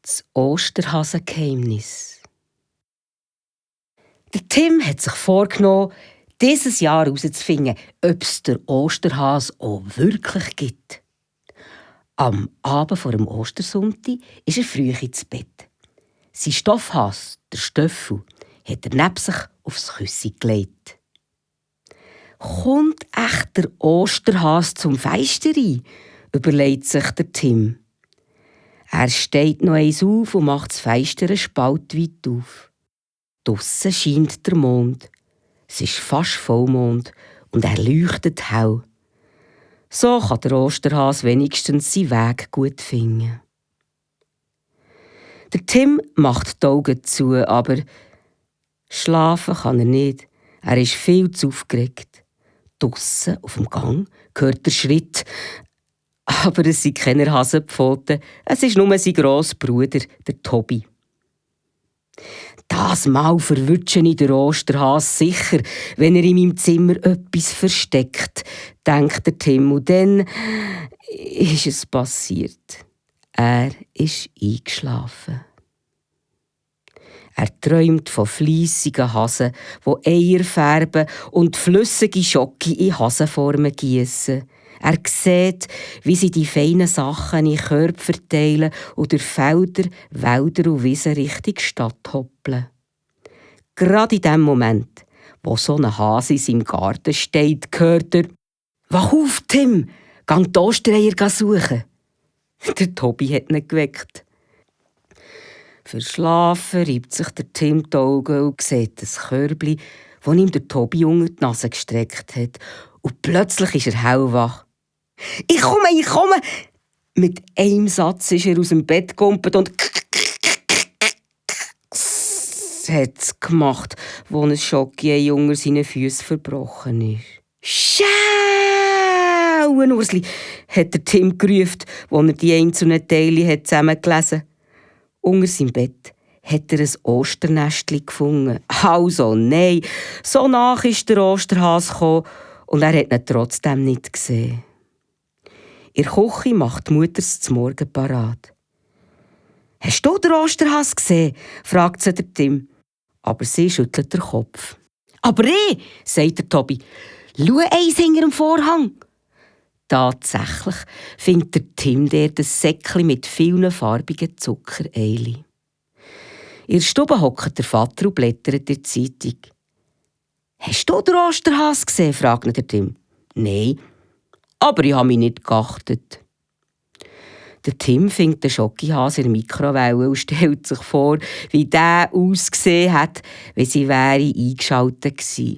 Das Osterhasengeheimnis. Der Tim hat sich vorgenommen, dieses Jahr herauszufinden, ob es den Osterhas auch wirklich gibt. Am Abend vor dem Ostersonntag ist er früh ins Bett. Sein Stoffhas, der Stöffel, hat er neben sich aufs Küssi gelegt. Kommt echt der Osterhas zum Fenster rein, überlegt sich der Tim. Er steht noch eins auf und macht das Fenster einen Spalt weit auf. Draussen scheint der Mond. Es ist fast Vollmond und er leuchtet hell. So kann der Osterhas wenigstens seinen Weg gut finden. Der Tim macht die Augen zu, aber schlafen kann er nicht. Er ist viel zu aufgeregt. Draussen auf dem Gang hört der Schritt. Aber es sind keine Hasenpfoten, es ist nur sein grosser Bruder, der Tobi. Das Mal verwünsche ich den Osterhas sicher, wenn er in meinem Zimmer etwas versteckt, denkt der Tim. Und dann ist es passiert. Er ist eingeschlafen. Er träumt von fleissigen Hasen, die Eier färben und flüssige Schoki in Hasenformen gießen. Er sieht, wie sie die feinen Sachen in Körbe verteilen und durch Felder, Wälder und Wiesen Richtung Stadt hoppeln. Gerade in dem Moment, wo so ein Hase in seinem Garten steht, hört er: «Wach auf, Tim! Geh die Ostereier suchen!» Der Tobi hat ihn geweckt. Verschlafen reibt sich der Tim die Augen und sieht ein Körbchen, das ihm der Tobi unter die Nase gestreckt hat. Und plötzlich ist er hellwach. «Ich komme!» Mit einem Satz ist er aus dem Bett gegumpelt und hat es gemacht, wo ein Schoki unter seinen Füßen verbrochen ist. «Schau, Ursli!» hat der Tim gerufen, als er die einzelnen Teile zusammengelesen hat. Unter seinem Bett hat er ein Osternestchen gefunden. Also nein, so nach ist der Osterhas gekommen und er hat ihn trotzdem nicht gesehen. In der Küche macht die Mutter es zum Morgen parat. «Hast du den Osterhas gesehen?» fragt sie der Tim. Aber sie schüttelt den Kopf. «Aber ich!» sagt der Tobi. «Schau eins hinter dem Vorhang!» Tatsächlich findet der Tim dort ein Säckchen mit vielen farbigen Zuckereili. In der Stube hockt der Vater und blättert in der Zeitung. «Hast du den Osterhas gesehen?» fragt ihn der Tim. «Nein, aber ich habe mich nicht geachtet.» Der Tim findet den Schokihase in der Mikrowelle und stellt sich vor, wie der ausgesehen hat, wenn sie wäre eingeschaltet gewesen.